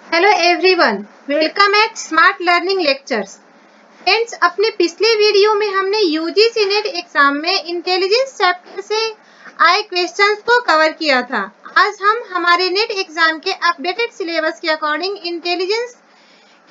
Hello everyone, welcome eight smart learning lectures. Friends, अपने पिछले video में हमने यूजीसी नेट एग्जाम में इंटेलिजेंस चैप्टर से आए क्वेश्चंस को कवर किया था। आज हम हमारे नेट एग्जाम के अपडेटेड सिलेबस के according intelligence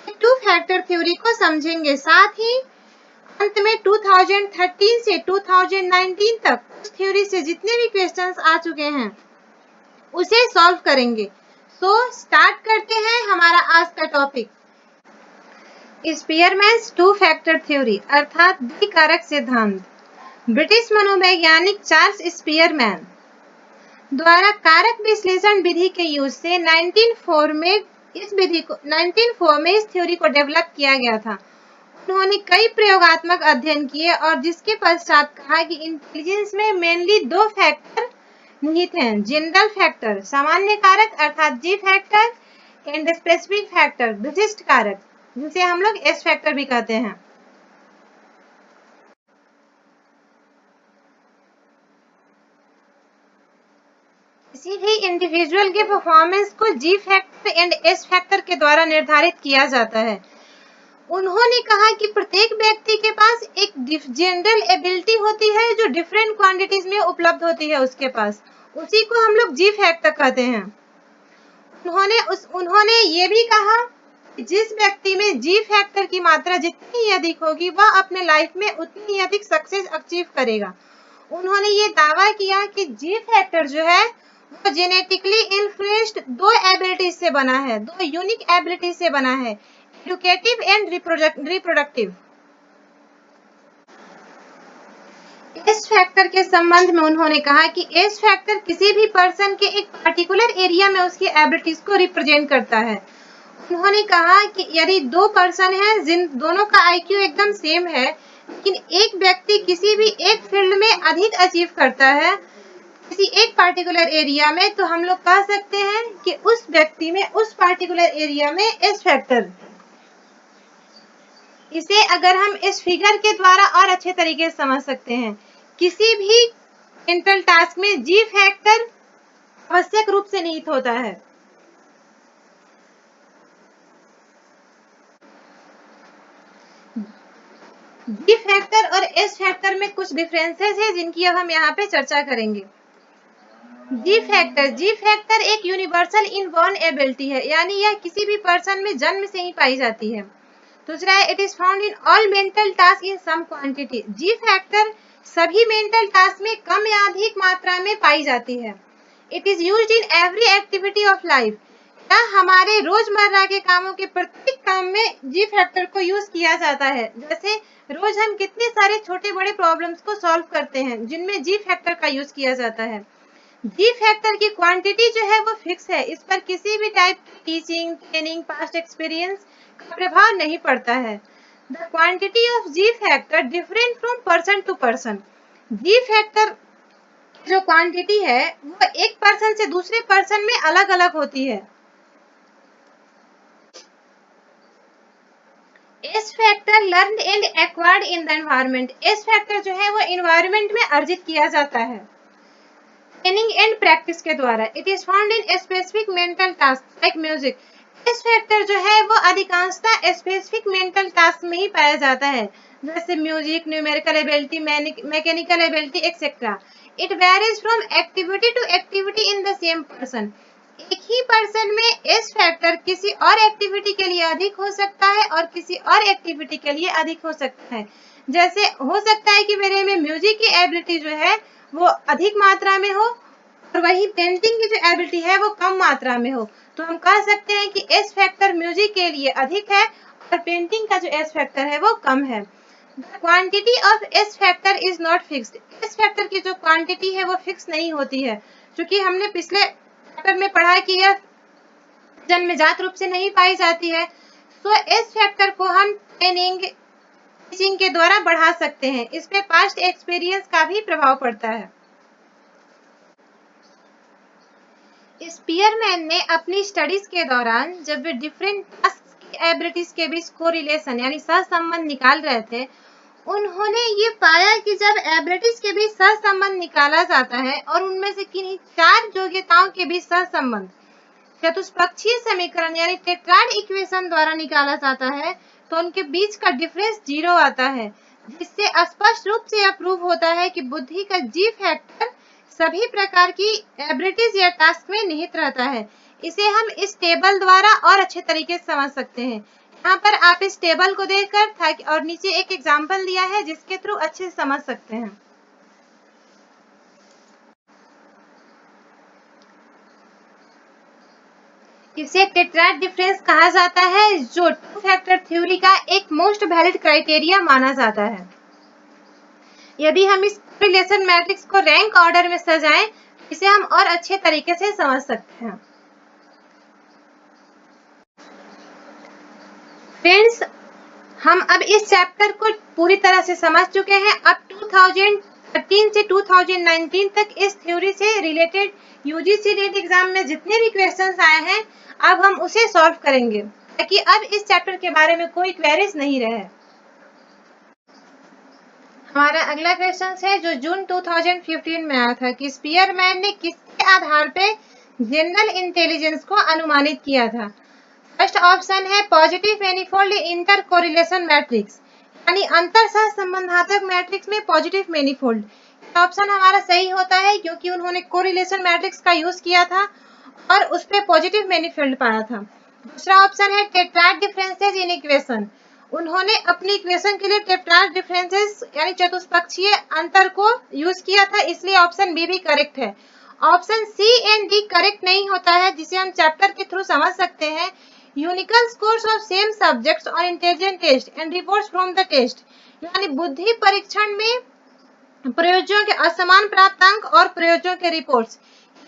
two factor theory को समझेंगे। साथ ही अंत में 2013 से 2019 तक उस थ्योरी से जितने भी क्वेश्चंस आ चुके हैं उसे सॉल्व करेंगे। तो स्टार्ट करते हैं हमारा आज का टॉपिक, स्पीयरमैन्स टू फैक्टर थ्योरी अर्थात द्विकारक सिद्धांत। ब्रिटिश मनोवैज्ञानिक चार्ल्स स्पीयरमैन द्वारा कारक विश्लेषण विधि के यूज से 1904 में इस थ्योरी को डेवलप किया गया था। उन्होंने कई प्रयोगात्मक अध्ययन किए और जिसके पश्चात कहा कि इंटेलिजेंस में मेनली दो फैक्टर निहित हैं, जनरल फैक्टर सामान्य कारक अर्थात जी फैक्टर एंड स्पेसिफिक फैक्टर विशिष्ट कारक, जिसे हम लोग एस फैक्टर भी कहते हैं। किसी भी इंडिविजुअल के परफॉर्मेंस को जी फैक्टर एंड एस फैक्टर के द्वारा निर्धारित किया जाता है। उन्होंने कहा कि प्रत्येक व्यक्ति के पास एक जनरल एबिलिटी होती है जो डिफरेंट क्वांटिटीज में उपलब्ध होती है उसके पास, उसी को हम लोग जी फैक्टर कहते हैं। उन्होंने ये भी कहा कि जिस व्यक्ति में जी फैक्टर की मात्रा जितनी ही अधिक होगी वह अपने लाइफ में उतनी ही अधिक सक्सेस अचीव करेगा। उन्होंने ये दावा किया कि जी फैक्टर जो है वो जेनेटिकली इन्फ्लुएंस्ड दो एबिलिटीज से बना है, दो यूनिक एबिलिटीज से बना है, educative and reproductive. S factor के संबंध में उन्होंने कहा कि एस फैक्टर किसी भी पर्सन के एक पर्टिकुलर एरिया में उसकी एबिलिटीज को रिप्रेजेंट करता है। उन्होंने कहा कि यदि दो पर्सन हैं जिन दोनों का आईक्यू एकदम सेम है, लेकिन एक व्यक्ति किसी भी एक फील्ड में अधिक अचीव करता है किसी एक पार्टिकुलर एरिया में, तो हम लोग कह सकते हैं कि उस व्यक्ति में उस पार्टिकुलर एरिया में एस फैक्टर। इसे अगर हम इस फिगर के द्वारा और अच्छे तरीके से समझ सकते हैं, किसी भी मेंटल टास्क में जी फैक्टर आवश्यक रूप से निहित होता है। जी फैक्टर और एस फैक्टर में कुछ डिफरेंसेस है जिनकी अब हम यहाँ पे चर्चा करेंगे। जी फैक्टर एक यूनिवर्सल इनबॉर्न एबिलिटी है, यानी यह किसी भी पर्सन में जन्म से ही पाई जाती है। दूसरा है it is found in all mental task in some quantity. G factor सभी मेंटल टास्क में कम या अधिक मात्रा में पाई जाती है। It is used in every activity of life. हमारे रोजमर्रा के कामों के प्रत्येक काम में जी फैक्टर को यूज किया जाता है। जैसे रोज हम कितने सारे छोटे बड़े प्रॉब्लम्स को सॉल्व करते हैं जिनमें जी फैक्टर का यूज किया जाता है। जी फैक्टर की क्वांटिटी जो है वो फिक्स है, इस पर किसी भी टाइप की टीचिंग, ट्रेनिंग, पास्ट एक्सपीरियंस का प्रभाव नहीं पड़ता है। The quantity of G factor different from person to person. G factor जो क्वांटिटी है वो एक पर्सन से दूसरे पर्सन में अलग अलग होती है। S factor learn and acquired in the environment. S factor जो है वो एनवायरनमेंट में अर्जित किया जाता है ट्रेनिंग एंड प्रैक्टिस के द्वारा। It is found in specific mental task like music. S factor जो है वो अधिकांशतः स्पेसिफिक मेंटल टास्क में ही पाया जाता है, जैसे music, numerical ability, mechanical ability etcetera. It varies from activity to activity in the same person. एक ही पर्सन में एस फैक्टर किसी और एक्टिविटी के लिए अधिक हो सकता है और किसी और एक्टिविटी के लिए अधिक हो सकता है। जैसे हो सकता है कि मेरे में म्यूजिक की एबिलिटी जो है वो अधिक मात्रा में हो और वही पेंटिंग की जो एबिलिटी है वो कम मात्रा में हो, तो हम कह सकते हैं कि एस फैक्टर म्यूजिक के लिए अधिक है और पेंटिंग का जो एस फैक्टर है वो कम है। The quantity of S factor is not fixed. S factor की जो क्वांटिटी है वो फिक्स नहीं होती है, क्योंकि हमने पिछले चैप्टर में पढ़ा कि यह जन्मजात रूप से नहीं पाई जाती है। तो एस फैक्टर को हम ट्रेनिंग, टीचिंग के द्वारा बढ़ा सकते हैं। इस पे पास्ट एक्सपीरियंस का भी प्रभाव पड़ता है। स्पीयरमैन ने अपनी स्टडीज के दौरान जब वे डिफरेंट टास्क की एबिलिटीज के बीच कोरिलेशन यानी सहसंबंध निकाल रहे थे, उन्होंने ये पाया कि जब एबिलिटीज के बीच सहसंबंध निकाला जाता है और उनमें से किन्हीं चार योग्यताओं के बीच सहसंबंध, चतुष्पक्षीय समीकरण यानी टेट्राड इक्वेशन द्वारा निकाला जाता है तो उनके बीच का डिफरेंस 0 आता है, जिससे स्पष्ट रूप से यह प्रूव होता है कि बुद्धि का जी फैक्टर सभी प्रकार की एबिलिटीज या टास्क में निहित रहता है। इसे हम इस टेबल द्वारा और अच्छे तरीके से समझ सकते हैं। यहाँ पर आप इस टेबल को देखकर और नीचे एक एग्जाम्पल दिया है जिसके थ्रू अच्छे से समझ सकते हैं। इसे टेट्राड डिफरेंस कहा जाता है, जो टू फैक्टर थ्योरी का एक मोस्ट वैलिड क्राइटेरिया माना जाता है। यदि हम इस रिलेशन मैट्रिक्स को रैंक ऑर्डर में सजाएं, इसे हम और अच्छे तरीके से समझ सकते हैं। फ्रेंड्स, हम अब इस चैप्टर को पूरी तरह से समझ चुके हैं। अब 2013 से 2019 तक इस थ्योरी से रिलेटेड यूजीसी नीट एग्जाम में जितने भी क्वेश्चंस आए हैं, अब हम उसे सॉल्व करेंगे ताकि अब इस चैप्टर के बारे में कोई क्वेरीज नहीं रहे। हमारा अगला क्वेश्चन है जो जून 2015 में आया था कि स्पीयरमैन ने किसके आधार पे जनरल इंटेलिजेंस को अनुमानित किया था। फर्स्ट ऑप्शन है positive manifold inter correlation matrix, यानी अंतर सहसंबंधात्मक मैट्रिक्स में पॉजिटिव मैनिफोल्ड। ऑप्शन हमारा सही होता है क्योंकि उन्होंने कोरिलेशन मैट्रिक्स का यूज किया था और उस पे पॉजिटिव मैनिफोल्ड पाया था। दूसरा ऑप्शन है टेट्राड डिफरेंसेस इन इक्वेशन, उन्होंने अपनी इक्वेशन के लिए टेट्राड डिफरेंसेस यानी चतुष्पक्षीय अंतर को यूज किया था, इसलिए ऑप्शन बी भी करेक्ट है। Option C and D correct नहीं होता है, जिसे हम चैप्टर के थ्रू समझ सकते हैं। यूनिकल scores of same subjects on intelligent test and reports from the test, यानी बुद्धि परीक्षण में प्रयोजों के असमान प्राप्तांक और प्रयोजों के रिपोर्ट्स,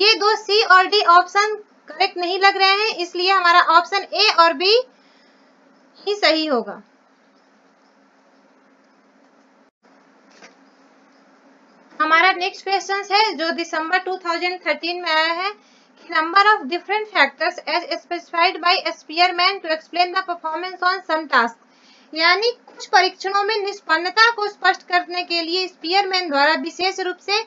ये दो सी और डी ऑप्शन करेक्ट नहीं लग रहे हैं, इसलिए हमारा ऑप्शन ए और बी ही सही होगा। हमारा नेक्स्ट क्वेश्चन है जो दिसंबर 2013 में आया है। Number of different factors as specified by Spearman to explain the performance on some task, यानी कुछ परीक्षणों में निष्पन्नता को स्पष्ट करने के लिए स्पीयरमैन द्वारा विशेष रूप से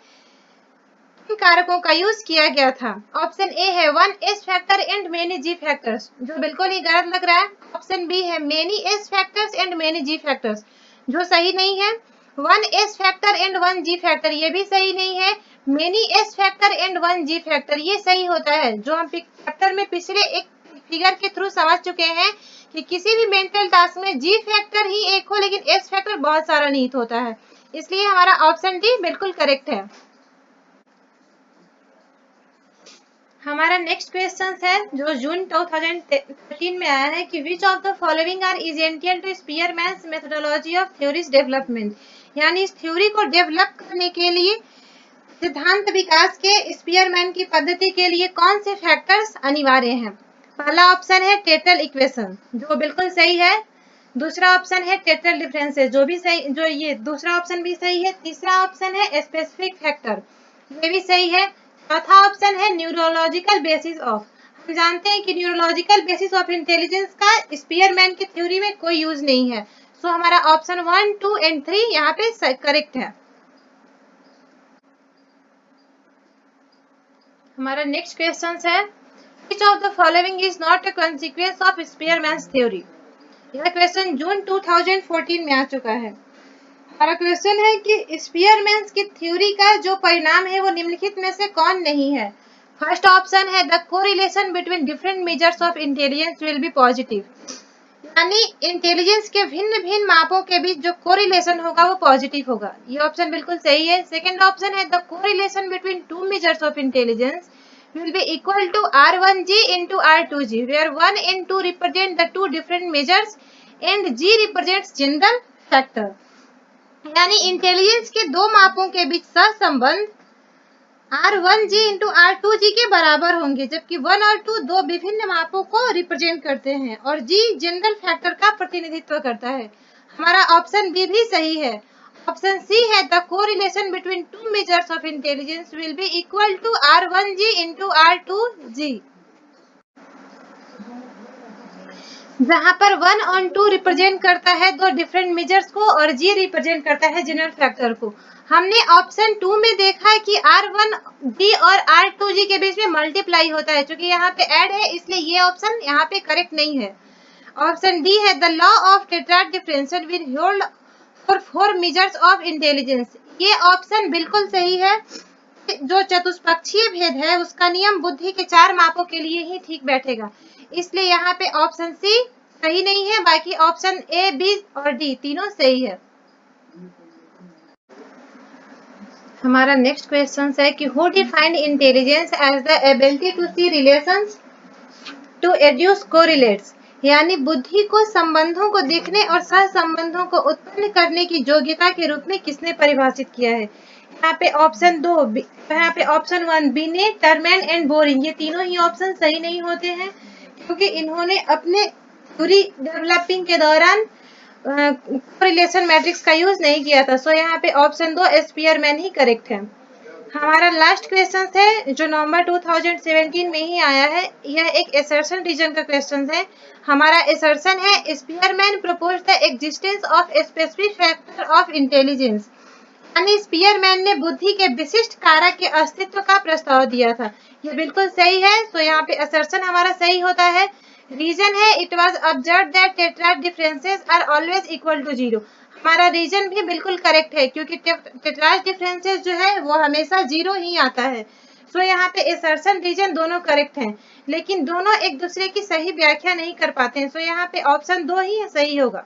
कारकों का यूज किया गया था। ऑप्शन ए है 1 S factor and many G factors, जो बिल्कुल ही गलत लग रहा है। ऑप्शन बी है many S factors and many G factors, जो सही नहीं है। 1 S factor and 1 G factor, ये भी सही नहीं है। Many S factor and 1 G factor, ये सही होता है, जो हम चैप्टर में पिछले एक फिगर के थ्रू समझ चुके हैं कि किसी भी मेंटल टास्क में जी फैक्टर ही एक हो लेकिन एस फैक्टर बहुत सारा निहित होता है, इसलिए हमारा ऑप्शन डी बिल्कुल करेक्ट है। हमारा नेक्स्ट क्वेश्चन है जो जून 2013 में आया है कि which of the following are essential to Spearman's methodology of theories development, यानी इस थ्योरी को डेवलप करने के लिए सिद्धांत विकास के स्पीयरमैन की पद्धति के लिए कौन से फैक्टर्स अनिवार्य हैं। पहला ऑप्शन है टेट्रल इक्वेशन, जो बिल्कुल सही है। दूसरा ऑप्शन है टेट्रल डिफरेंसेस, जो भी सही, जो ये दूसरा ऑप्शन भी सही है। तीसरा ऑप्शन है स्पेसिफिक फैक्टर, ये भी सही है। चौथा ऑप्शन है न्यूरोलॉजिकल बेसिस ऑफ, हम जानते हैं कि न्यूरोलॉजिकल बेसिस ऑफ इंटेलिजेंस का स्पीयरमैन की थ्योरी में कोई यूज नहीं है, सो हमारा ऑप्शन 1, 2 एंड 3 यहाँ पे करेक्ट है। हमारा नेक्स्ट क्वेश्चन है which of the following is not a consequence of Spearman's theory। यह क्वेश्चन जून 2014 में आ चुका है। हमारा क्वेश्चन है कि स्पीयरमैन की थ्योरी का जो परिणाम है वो निम्नलिखित में से कौन नहीं है। फर्स्ट ऑप्शन है the correlation between different measures of intelligence will B positive, यानी इंटेलिजेंस के भिन्न भिन्न मापों के बीच जो कोरिलेशन होगा वो पॉजिटिव होगा, ये ऑप्शन बिल्कुल सही है। सेकंड ऑप्शन है the correlation between two measures of intelligence will be equal to R1G into R2G, where 1 and 2 represent the two different measures and G represents general factor, यानी intelligence के दो मापों के बीच सहसंबंध R1G into R2G के बराबर होंगे, जबकि 1 और 2 दो विभिन्न मापों को रिप्रेजेंट करते हैं और G जनरल फैक्टर का प्रतिनिधित्व करता है। हमारा ऑप्शन बी भी सही है। ऑप्शन सी है the correlation between two measures of intelligence will be equal to R1G into R2G। जहां पर 1 और 2 रिप्रेजेंट करता है दो डिफरेंट मेजर्स को और G रिप्रेजेंट करता है जनरल फैक्टर को। हमने ऑप्शन 2 में देखा है कि R1G और R2G के बीच में मल्टीप्लाई होता है, क्योंकि यहाँ पे ऐड है इसलिए ये ऑप्शन यहाँ पे करेक्ट नहीं है। ऑप्शन डी है the law of tetrad differential will hold for 4 measures of intelligence. ये ऑप्शन बिल्कुल सही है। जो चतुष्पक्षीय भेद है उसका नियम बुद्धि के 4 मापों के लिए ही ठीक बैठेगा, इसलिए यहाँ पे ऑप्शन सी सही नहीं है, बाकी ऑप्शन ए, बी और डी तीनों सही है। हमारा नेक्स्ट क्वेश्चन है कि who defined intelligence as the ability to see relations to educe correlates, यानी बुद्धि को संबंधों को देखने और सहसंबंधों को उत्पन्न करने की योग्यता के रूप में किसने परिभाषित किया है। यहाँ पे ऑप्शन 2, यहाँ पे ऑप्शन 1 बिनेट, टर्मेन एंड बोरिंग, ये तीनों ही ऑप्शन सही नहीं होते हैं, क्योंकि इन्होंने अपने पूरी डेवलपिंग के दौरान कोरिलेशन मैट्रिक्स का यूज नहीं किया था। सो यहाँ पे ऑप्शन 2 स्पीयरमैन ही करेक्ट है। हमारा लास्ट क्वेश्चन है जो नवंबर 2017 में ही आया है, यह एक असर्शन रीजन का क्वेश्चन है। हमारा असर्शन है Spearman propose the existence of specific factor of intelligence, यानी स्पीयरमैन ने बुद्धि के विशिष्ट कारक के अस्तित्व का प्रस्ताव दिया था। ये बिल्कुल सही है, तो यहाँ पे असर्शन हमारा सही होता है। रीजन है it was observed that tetrad differences are always equal to 0। हमारा रीजन भी बिल्कुल करेक्ट है, क्योंकि टेट्राड डिफरेंसेस जो है वो हमेशा 0 ही आता है। सो यहाँ पे असर्शन रीजन दोनों करेक्ट हैं, लेकिन दोनों एक दूसरे की सही व्याख्या नहीं कर पाते हैं। सो यहाँ पे ऑप्शन 2 ही सही होगा।